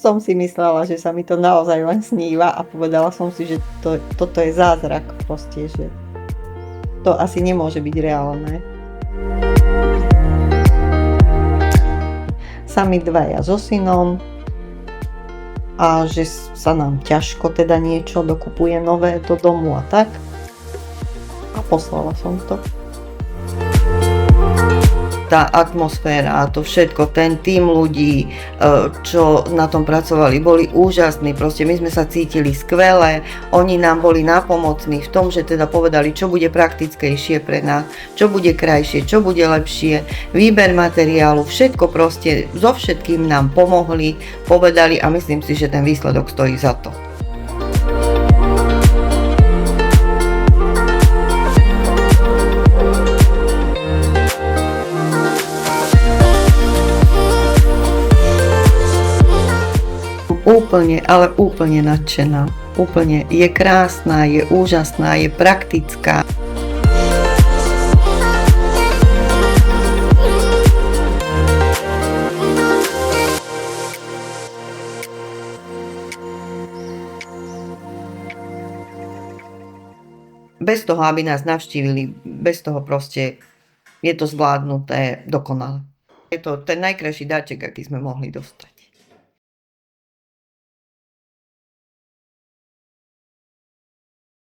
som si myslela, že sa mi to naozaj len sníva a povedala som si, že toto je zázrak proste, že to asi nemôže byť reálne. Sami dvaja so synom a že sa nám ťažko teda niečo dokupuje nové do domu a tak. A poslala som to. Tá atmosféra a to všetko, ten tím ľudí, čo na tom pracovali, boli úžasní. Proste my sme sa cítili skvele, oni nám boli nápomocní v tom, že teda povedali, čo bude praktickejšie pre nás, čo bude krajšie, čo bude lepšie, výber materiálu, všetko proste, so všetkým nám pomohli, povedali a myslím si, že ten výsledok stojí za to. Úplne, ale úplne nadšená. Úplne je krásna, je úžasná, je praktická. Bez toho, aby nás navštívili, bez toho proste je to zvládnuté dokonale. Je to ten najkrajší darček, aký sme mohli dostať.